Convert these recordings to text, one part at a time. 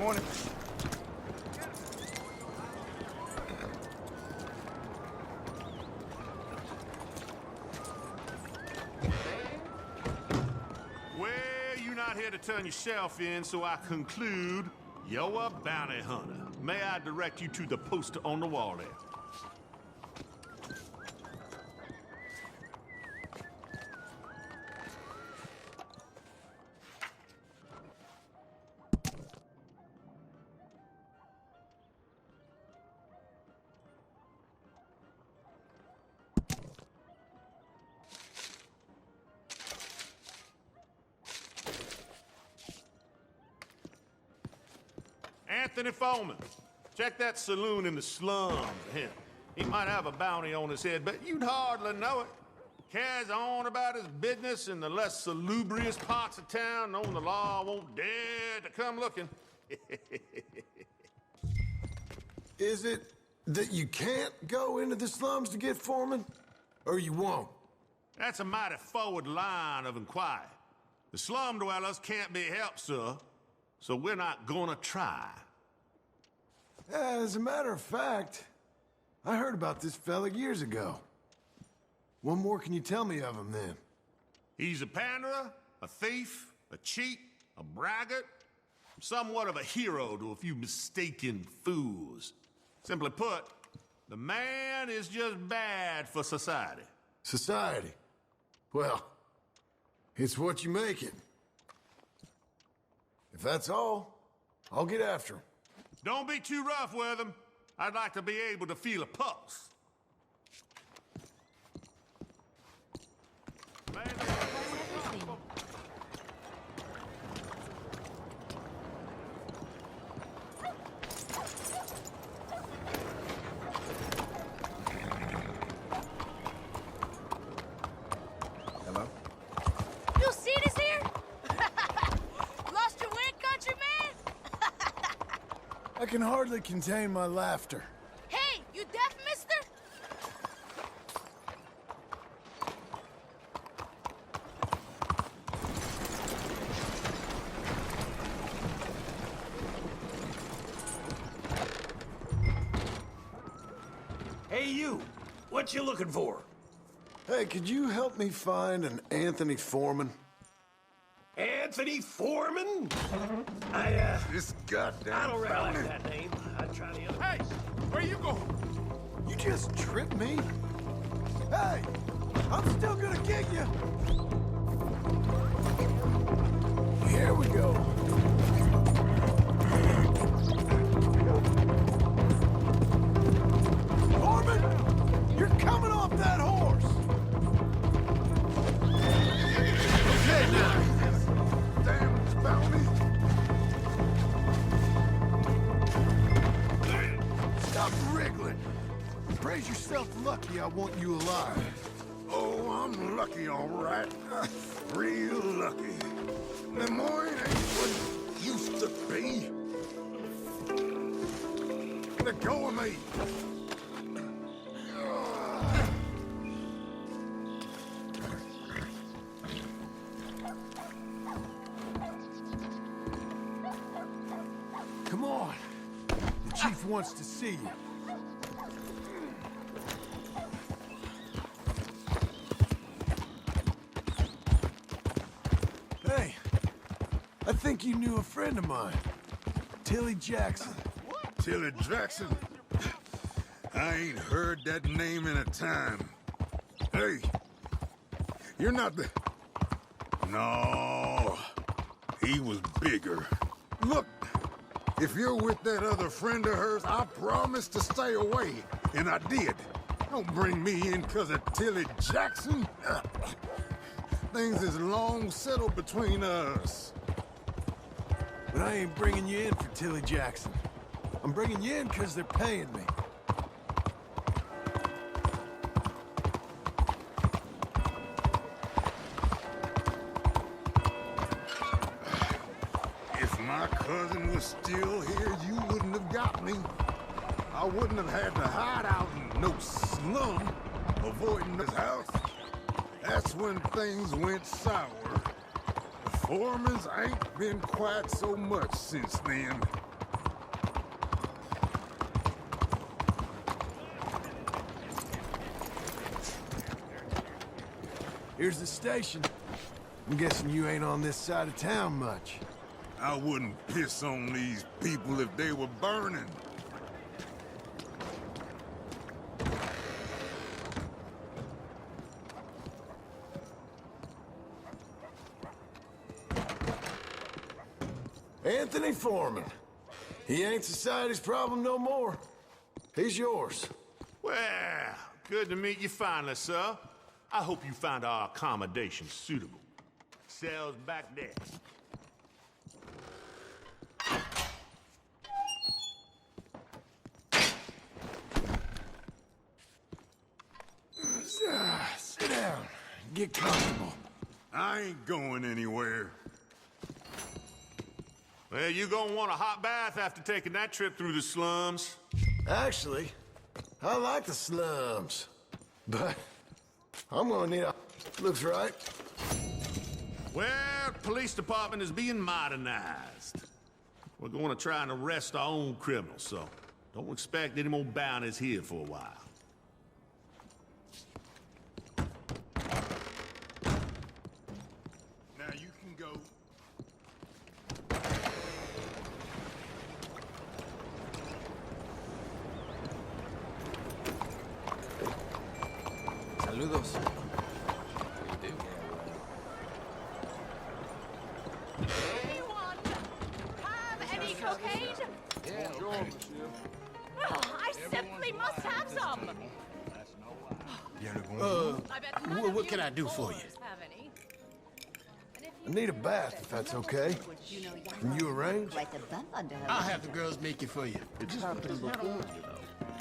Morning. Well, you're not here to turn yourself in, so I conclude you're a bounty hunter. May I direct you to the poster on the wall there? Anthony Foreman, check that saloon in the slums for him. He might have a bounty on his head, but you'd hardly know it. Carries on about his business in the less salubrious parts of town, knowing the law won't dare to come looking. Is it that you can't go into the slums to get Foreman? Or you won't? That's a mighty forward line of inquiry. The slum dwellers can't be helped, sir, so we're not gonna try. As a matter of fact, I heard about this fella years ago. What more can you tell me of him, then? He's a panderer, a thief, a cheat, a braggart, somewhat of a hero to a few mistaken fools. Simply put, the man is just bad for society. Society? Well, it's what you make it. If that's all, I'll get after him. Don't be too rough with him. I'd like to be able to feel a pulse. Hello? You see this here? Lost your wind, countryman? I can hardly contain my laughter. Hey, you deaf, mister? Hey, you! What you looking for? Hey, could you help me find an Anthony Foreman? Anthony Foreman? This goddamn I don't recognize that name. I'd try the other. Hey, where you going? You just tripped me? Hey, I'm still gonna get you. Here we go. Foreman, you're coming off that horse. Okay, now. Damn bounty. Stop wriggling. Praise yourself lucky I want you alive. Oh, I'm lucky, all right. Real lucky. Lemoyne ain't what it used to be. Let go of me. Come on. The chief wants to see you. Hey, I think you knew a friend of mine, Tilly Jackson. Tilly Jackson. I ain't heard that name in a time. Hey, you're not the... No, he was bigger. Look, if you're with that other friend of hers, I promised to stay away, and I did. Don't bring me in because of Tilly Jackson. Things is long settled between us. But I ain't bringing you in for Tilly Jackson. I'm bringing you in because they're paying me. If my cousin was still here, you wouldn't have got me. I wouldn't have had to hide out in no slum, avoiding this house. That's when things went sour. The Foremans ain't been quite so much since then. Here's the station. I'm guessing you ain't on this side of town much. I wouldn't piss on these people if they were burning. Anthony Foreman. He ain't society's problem no more. He's yours. Well, good to meet you finally, sir. I hope you find our accommodation suitable. Cell's back there. Sit down. Get comfortable. I ain't going anywhere. Well, you gonna want a hot bath after taking that trip through the slums. Actually, I like the slums. But I'm gonna need a... Looks right. Well, the police department is being modernized. We're going to try and arrest our own criminals, so don't expect any more bounties here for a while. Now you can go. Saludos. Anyone have any cocaine? Oh, I simply must have some. I bet none of what you can I do for you? whores have any. And if I need a bath, if that's okay. Can you arrange? Quite a bump under her. I'll have the girls make it for you.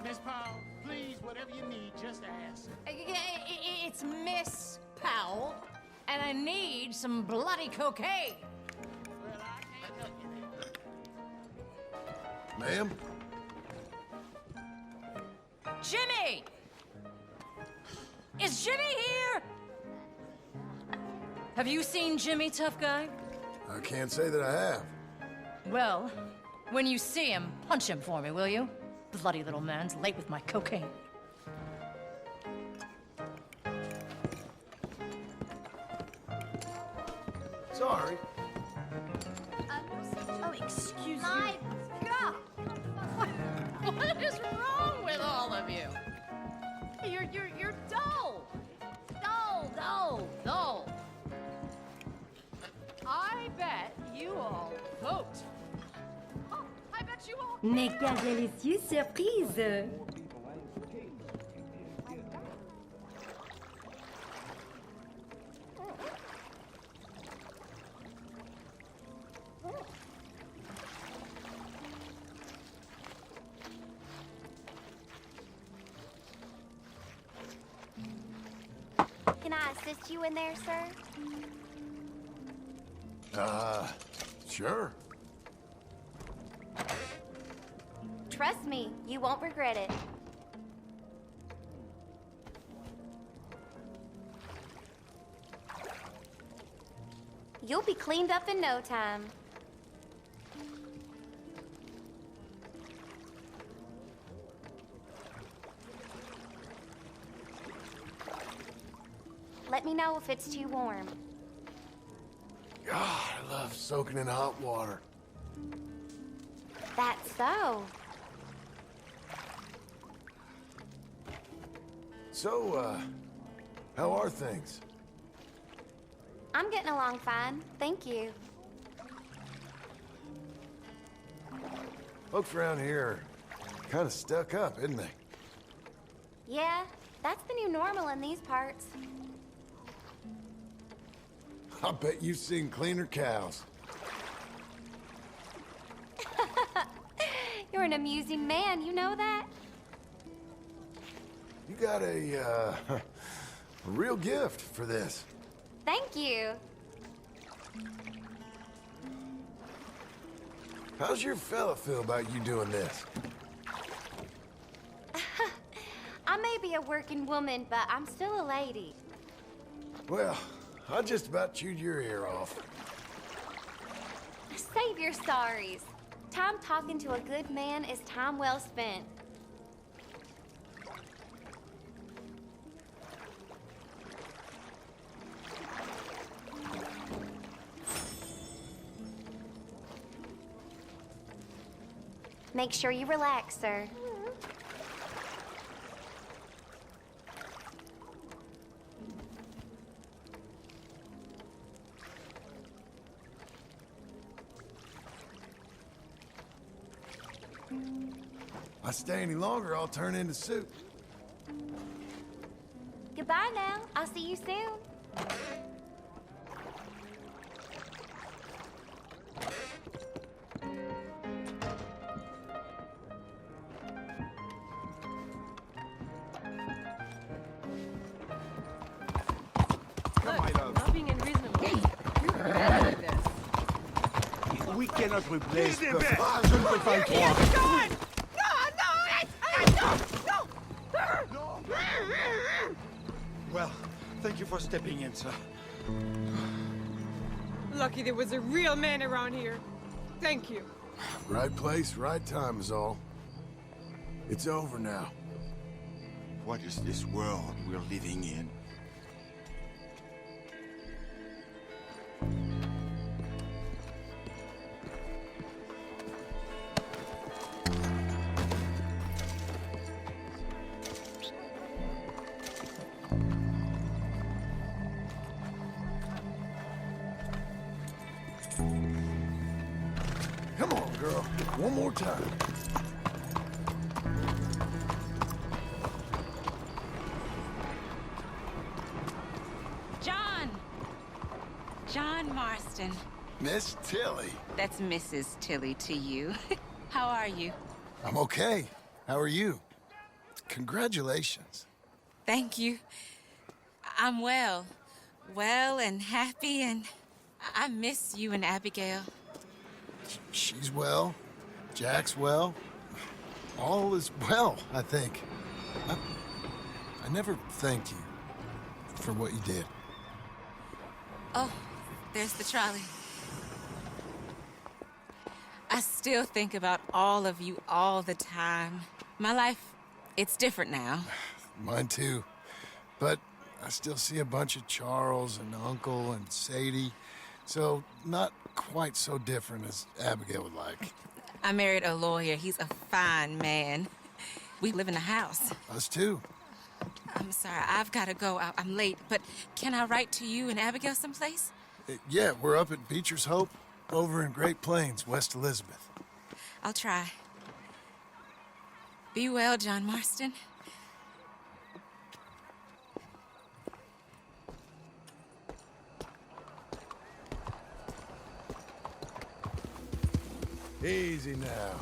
Miss Powell, please, whatever you need, just ask. It's Miss Powell, and I need some bloody cocaine. Well, I can't help you there. Ma'am? Jimmy! Is Jimmy here? Have you seen Jimmy, tough guy? I can't say that I have. Well, when you see him, punch him for me, will you? Bloody little man's late with my cocaine. Sorry. Oh, excuse me. My God! What is wrong with all of you? You're dull. Dull. I bet you all vote. Oh, I bet you all. Nectar délicieux, surprise! Can I assist you in there, sir? Sure. Trust me, you won't regret it. You'll be cleaned up in no time. Let me know if it's too warm. God, I love soaking in hot water. That's so. So, how are things? I'm getting along fine, thank you. Folks around here are kind of stuck up, isn't they? Yeah, that's the new normal in these parts. I bet you've seen cleaner cows. You're an amusing man, you know that? You got a real gift for this. Thank you. How's your fella feel about you doing this? I may be a working woman, but I'm still a lady. Well, I just about chewed your ear off. Save your sorries. Time talking to a good man is time well spent. Make sure you relax, sir. If I stay any longer, I'll turn into soup. Goodbye now. I'll see you soon. Not being unreasonable. You're bad at this. We cannot replace Get the... back! Well, thank you for stepping in, sir. Lucky there was a real man around here. Thank you. Right place, right time is all. It's over now. What is this world we're living in? Come on, girl. One more time. John Marston. Miss Tilly. That's Mrs. Tilly to you. How are you? I'm okay. How are you? Congratulations. Thank you. I'm well. Well and happy, and I miss you and Abigail. She's well. Jack's well. All is well, I think. I never thanked you for what you did. Oh, there's the trolley. I still think about all of you all the time. My life, it's different now. Mine too. But I still see a bunch of Charles and Uncle and Sadie. So not quite so different as Abigail would like. I married a lawyer. He's a fine man. We live in a house. Us too. I'm sorry, I've got to go. I'm late, but can I write to you and Abigail someplace? Yeah, we're up at Beecher's Hope, over in Great Plains, West Elizabeth. I'll try. Be well, John Marston. Easy now.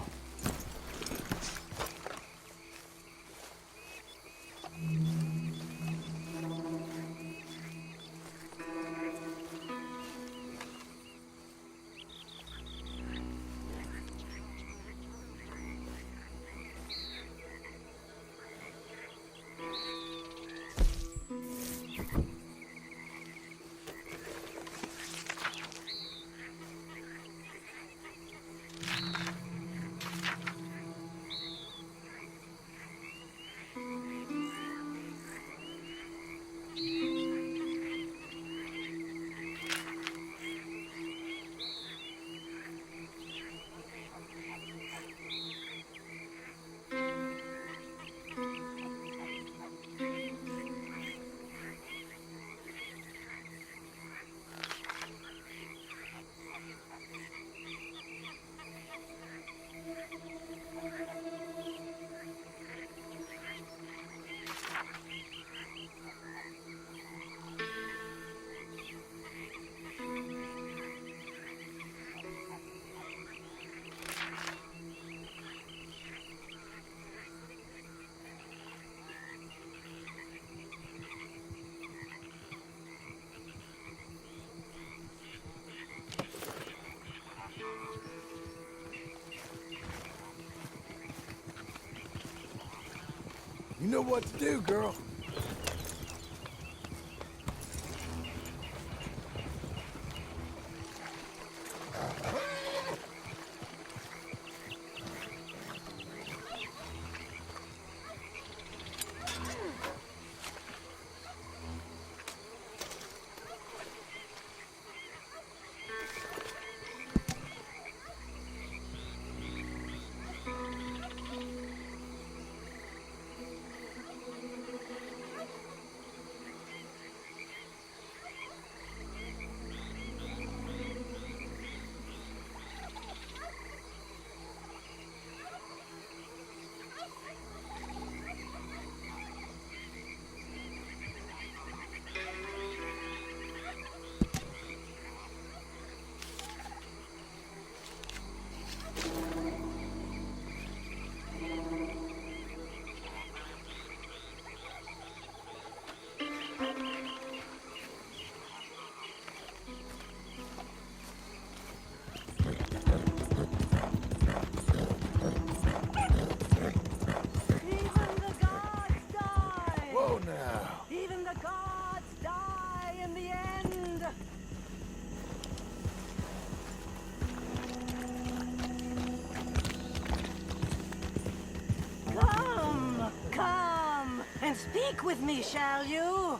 You know what to do, girl. Speak with me, shall you?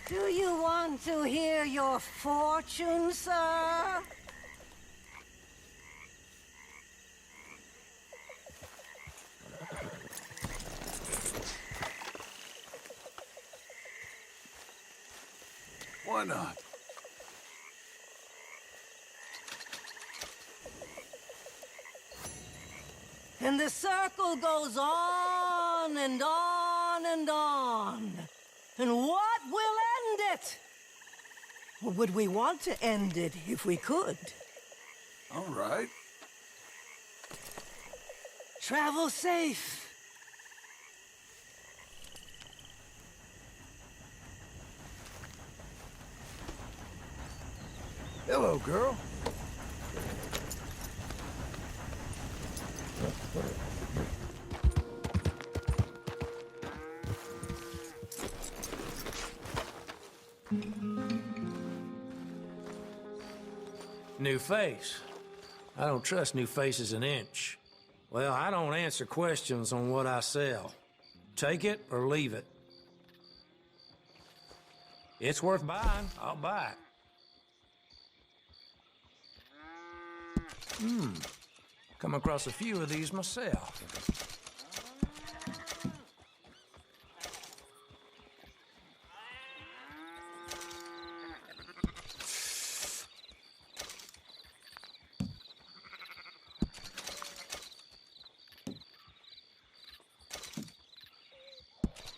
Do you want to hear your fortune, sir? Why not? And the circle goes on and on and on. And what will end it? Or would we want to end it if we could? All right. Travel safe. Hello, girl. New face. I don't trust new faces an inch. Well, I don't answer questions on what I sell. Take it or leave it. It's worth buying, I'll buy it. Come across a few of these myself.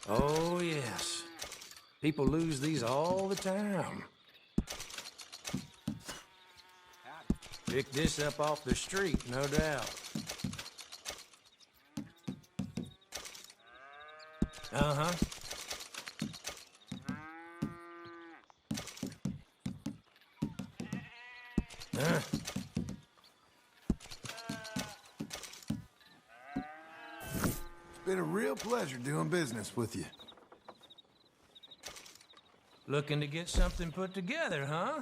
Oh, yes. People lose these all the time. Pick this up off the street, no doubt. Uh-huh. Been a real pleasure doing business with you. Looking to get something put together, huh?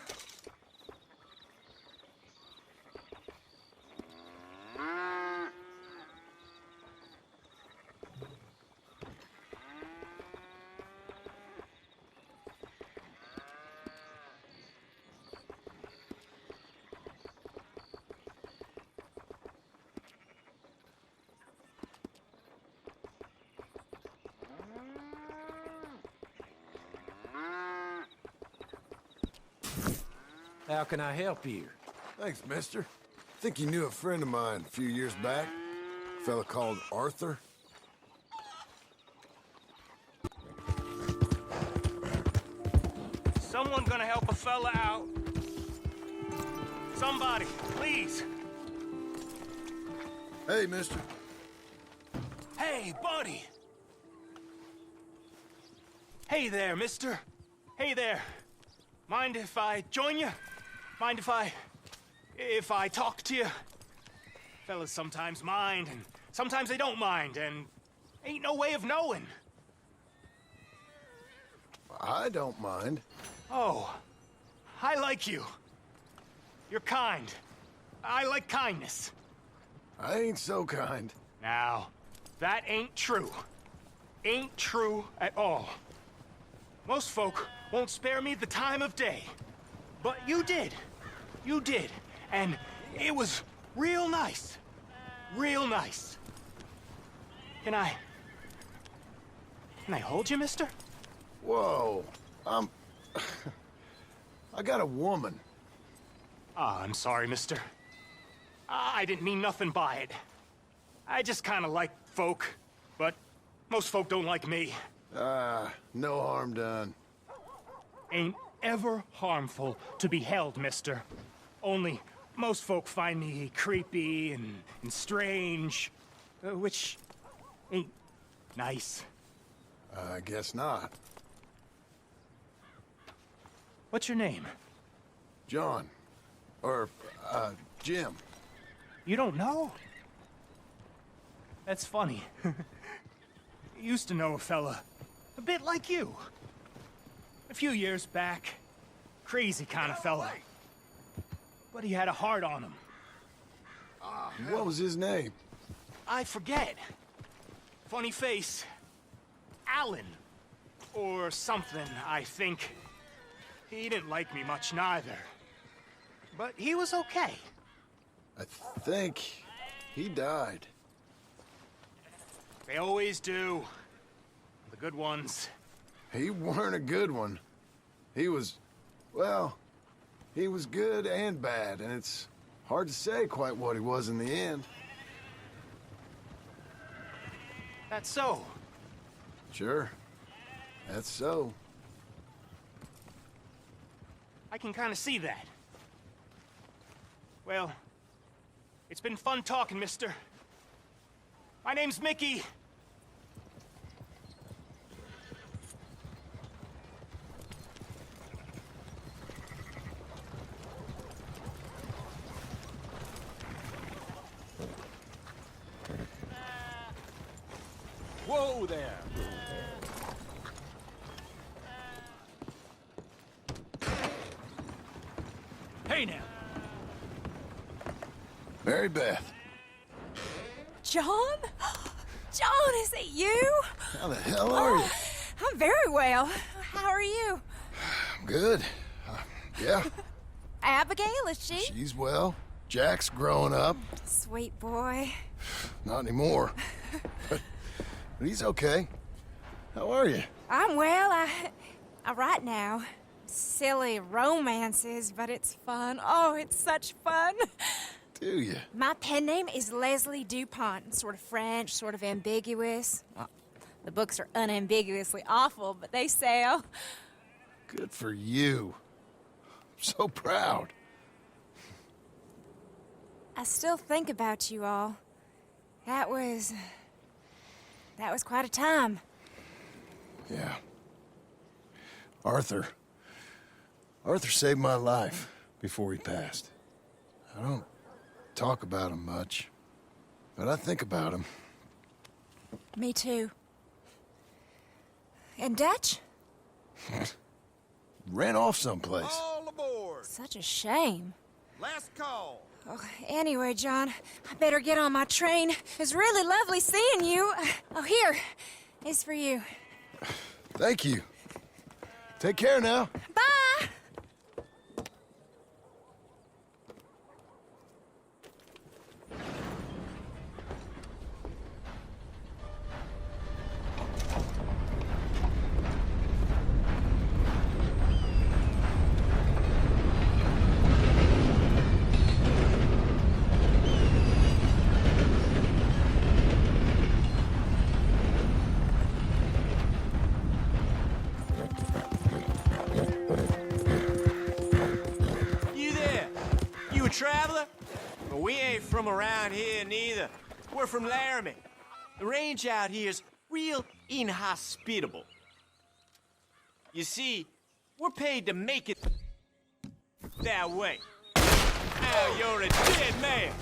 How can I help you? Thanks, mister. Think you knew a friend of mine a few years back? A fella called Arthur? Someone gonna help a fella out? Somebody, please. Hey, mister. Hey, buddy. Hey there, mister. Hey there. Mind if I join you? Mind if I talk to you? Fellas sometimes mind, and sometimes they don't mind, and ain't no way of knowing. I don't mind. Oh, I like you. You're kind. I like kindness. I ain't so kind. Now, that ain't true. Ain't true at all. Most folk won't spare me the time of day. But you did. You did. And it was real nice. Real nice. Can I hold you, mister? Whoa. I got a woman. Ah, I'm sorry, mister. I didn't mean nothing by it. I just kind of like folk, but most folk don't like me. No harm done. Ain't ever harmful to be held, mister. Only most folk find me creepy and strange, which ain't nice. I guess not. What's your name? John. Or, Jim. You don't know? That's funny. Used to know a fella a bit like you. A few years back. Crazy kind of fella. But he had a heart on him. What was his name? I forget. Funny face. Alan. Or something, I think. He didn't like me much neither. But he was okay. I think he died. They always do. The good ones. He weren't a good one. He was, well, he was good and bad, and it's hard to say quite what he was in the end. That's so. Sure. That's so. I can kind of see that. Well, it's been fun talking, mister. My name's Mickey. Whoa there! Hey now! Mary Beth. John? John, is it you? How the hell are you? I'm very well. How are you? I'm good. Yeah. Abigail, is she? She's well. Jack's growing up. Sweet boy. Not anymore. but he's okay. How are you? I'm well. I write now. Silly romances, but it's fun. Oh, it's such fun. Do you? My pen name is Leslie Dupont. Sort of French, sort of ambiguous. Well, the books are unambiguously awful, but they sell. Good for you. I'm so proud. I still think about you all. That was quite a time. Yeah. Arthur saved my life before he passed. I don't talk about him much, but I think about him. Me too. And Dutch? Ran off someplace. All aboard! Such a shame. Last call! Oh, anyway, John, I better get on my train. It was really lovely seeing you. Oh, here. It's for you. Thank you. Take care now. Bye! Traveler? Well, we ain't from around here neither. We're from Laramie. The range out here is real inhospitable. You see, we're paid to make it that way. Now you're a dead man.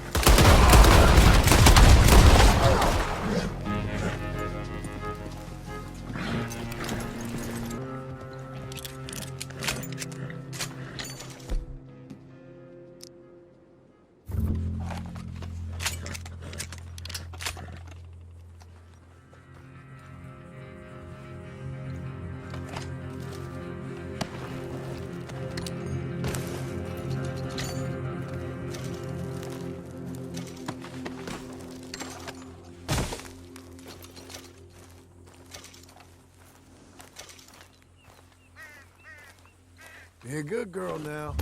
Be a good girl now.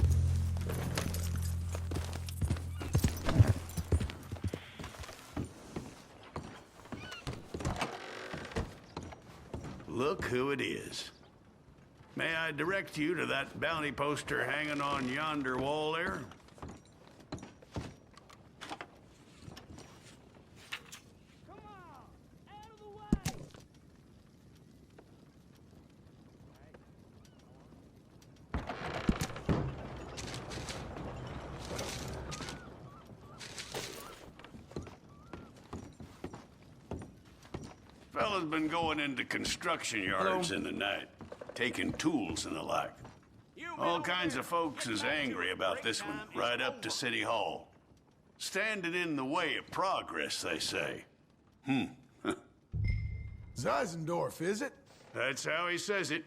Look who it is. May I direct you to that bounty poster hanging on yonder wall there? Fella's been going into construction yards in the night, taking tools and the like. All kinds of folks is angry about this one, right up to City Hall. Standing in the way of progress, they say. Zeisendorf, is it? That's how he says it.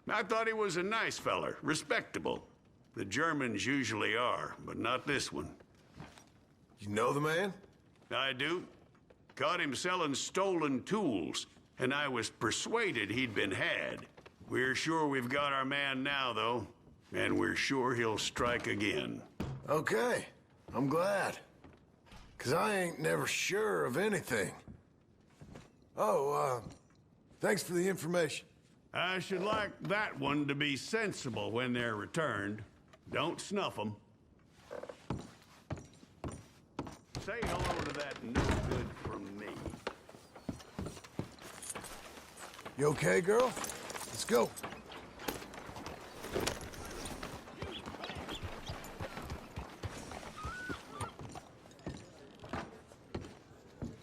I thought he was a nice feller, respectable. The Germans usually are, but not this one. You know the man? I do. Caught him selling stolen tools, and I was persuaded he'd been had. We're sure we've got our man now, though, and we're sure he'll strike again. Okay, I'm glad. 'Cause I ain't never sure of anything. Oh, thanks for the information. I should like that one to be sensible when they're returned. Don't snuff them. Say hello to that no good from me. You okay, girl? Let's go.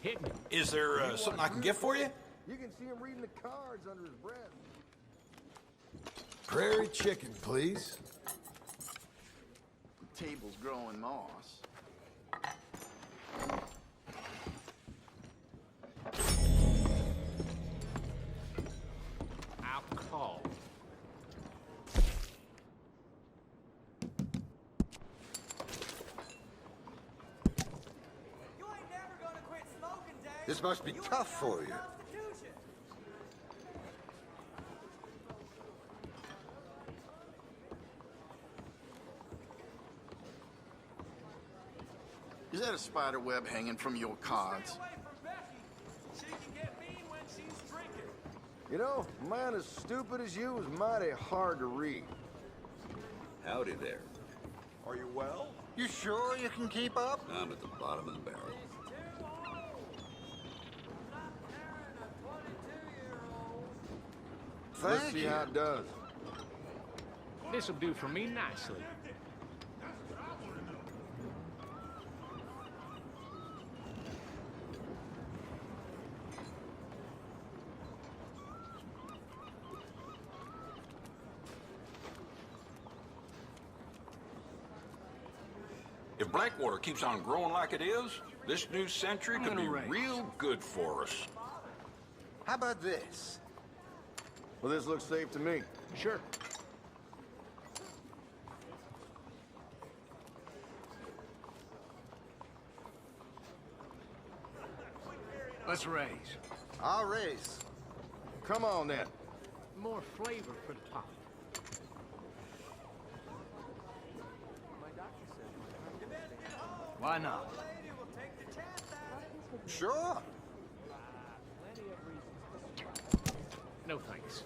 Hit me. Is there something I can get for you? You can see him reading the cards under his breath. Prairie chicken, please. Table's growing moss. I'll call. This must be tough for you. Is that a spider web hanging from your cards? You know, a man as stupid as you is mighty hard to read. Howdy there. Are you well? You sure you can keep up? I'm at the bottom of the barrel. Let's see how it does. This'll do for me nicely. If Blackwater keeps on growing like it is, this new century could be real good for us. How about this? Well, this looks safe to me. Sure. Let's raise. I'll raise. Come on, then. More flavor for the pot. Why not? Sure. No thanks.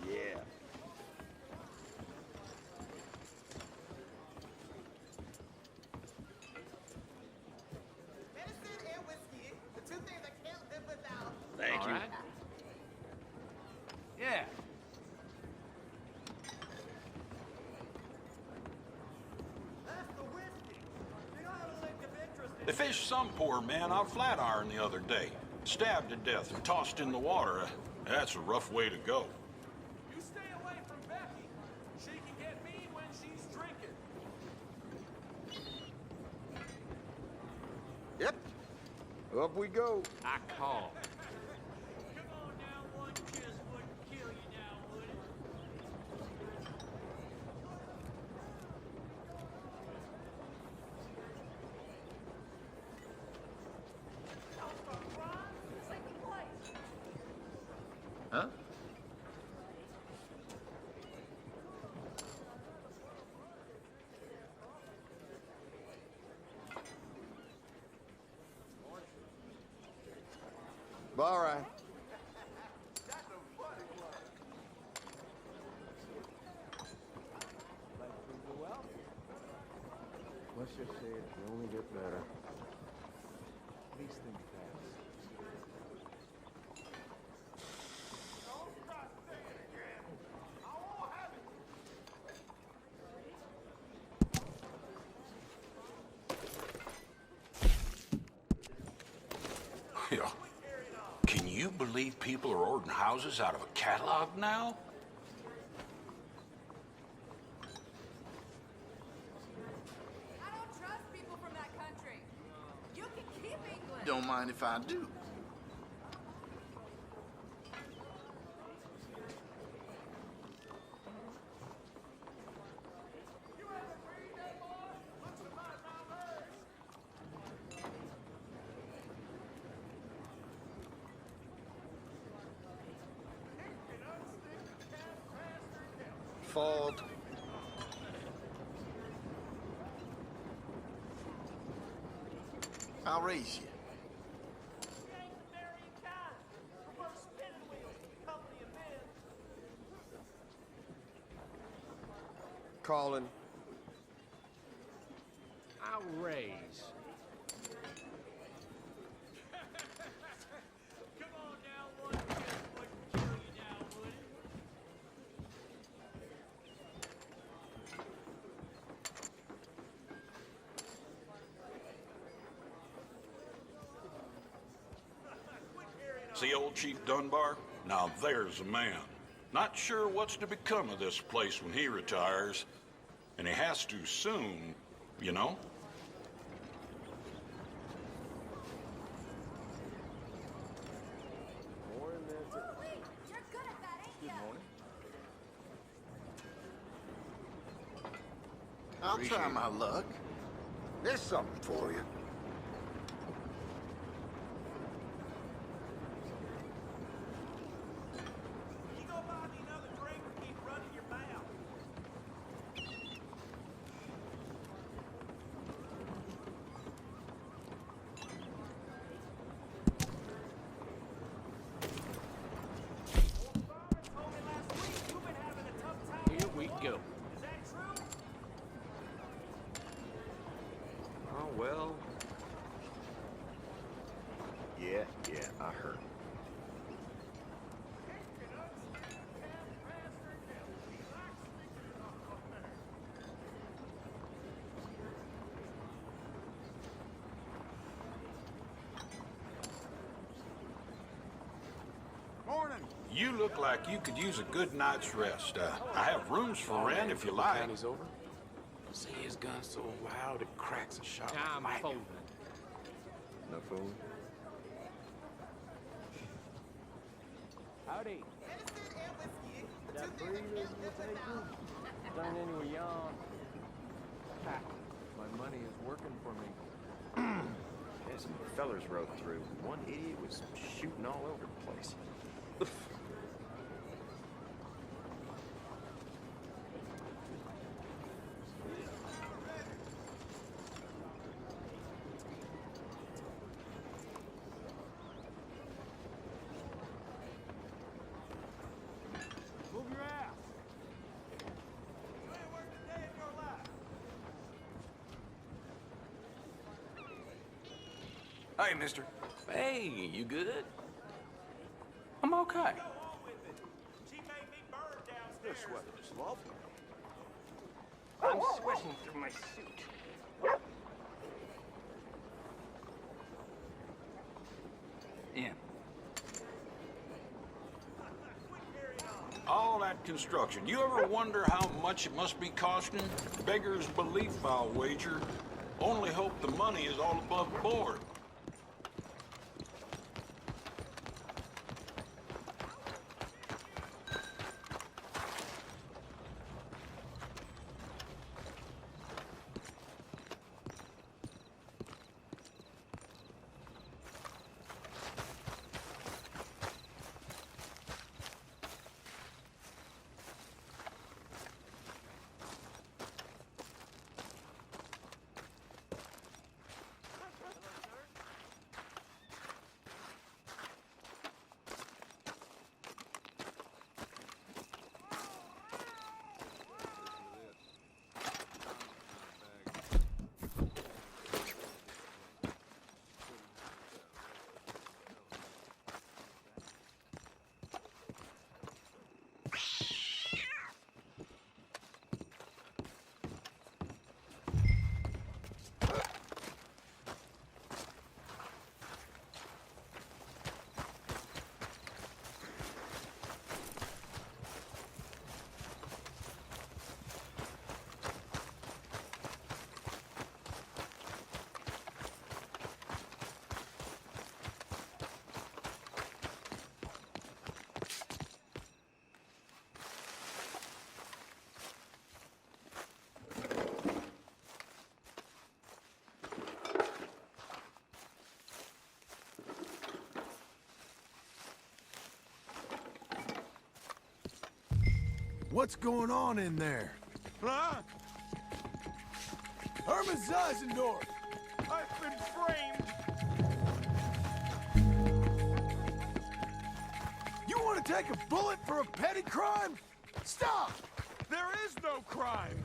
Yeah. Thank All you. right. Yeah. They fished some poor man out Flatiron the other day. Stabbed to death and tossed in the water. That's a rough way to go. You stay away from Becky. She can get mean when she's drinking. Yep. Up we go. I call. Huh? All right. Let's just say it can only get better. Please think fast. Yeah. Can you you believe people are ordering houses out of a catalog now? I don't trust people from that country. You can keep England. Don't mind if I do. Fog. I'll raise you. Calling. I'll raise. See old Chief Dunbar? Now there's a man. Not sure what's to become of this place when he retires. And he has to soon, you know? I'll try my luck. There's something for you. Here we go. Oh, well. Yeah, I heard. Morning. You look like you could use a good night's rest. I have rooms for rent if you like. County's over. See his gun so loud it cracks a shot. I'm folding. No fooling? Howdy. That breeze you taking? Turn into a yawn. Ha, my money is working for me. Yeah, some fellers rode through. One idiot was shooting all over the place. Move your ass. Hey, mister. Hey, you good? I'm okay. This weather's lovely. I'm sweating through my suit. In. All that construction. You ever wonder how much it must be costing? Beggar's belief, I'll wager. Only hope the money is all above board. What's going on in there? Huh? Herman Zeisendorf! I've been framed! You want to take a bullet for a petty crime? Stop! There is no crime!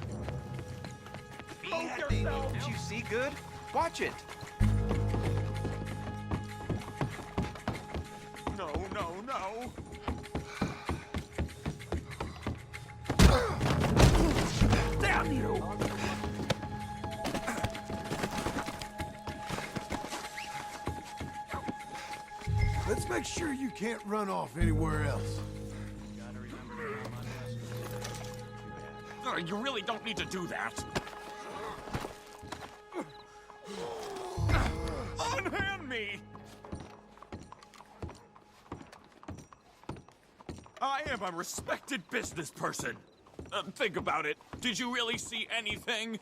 Don't you see good? Watch it. No, no, no! Damn you! Let's make sure you can't run off anywhere else. You really don't need to do that. Unhand me! I am a respected business person. Think about it. Did you really see anything?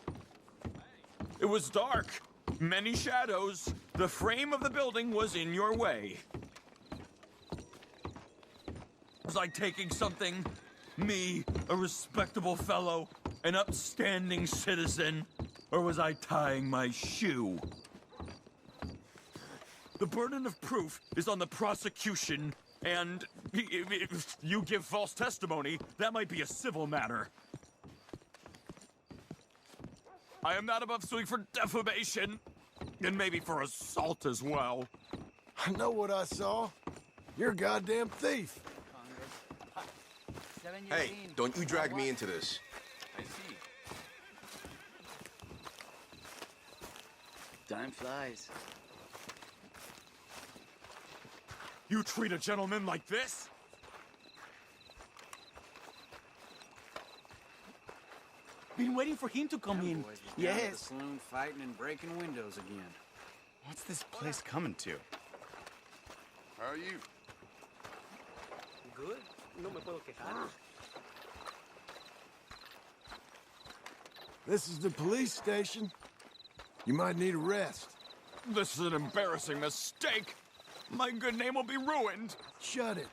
It was dark. Many shadows. The frame of the building was in your way. Was I taking something? Me, a respectable fellow, an upstanding citizen? Or was I tying my shoe? The burden of proof is on the prosecution, and if you give false testimony, that might be a civil matter. I am not above suing for defamation, and maybe for assault as well. I know what I saw. You're a goddamn thief. Hey, don't you drag me into this. I see. Time flies. You treat a gentleman like this? Been waiting for him to come in. Yes. The saloon fighting and breaking windows again. What's this place coming to? How are you? Good. No me puedo quejar. This is the police station. You might need a rest. This is an embarrassing mistake. My good name will be ruined. Shut it.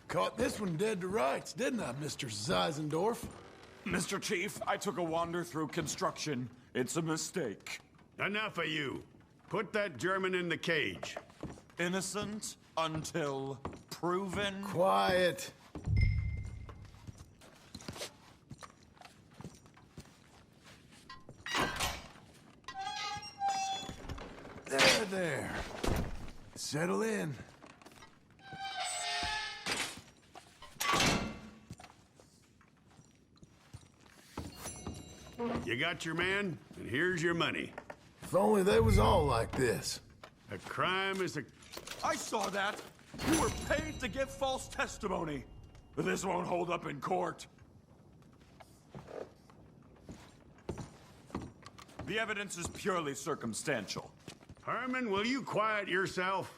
Caught this one dead to rights, didn't I, Mr. Zeisendorf? Mr. Chief, I took a wander through construction. It's a mistake. Enough of you. Put that German in the cage. Innocent until proven. Quiet. There. Settle in. You got your man, and here's your money. If only they was all like this. A crime is a... I saw that. You were paid to give false testimony. But this won't hold up in court. The evidence is purely circumstantial. Herman, will you quiet yourself?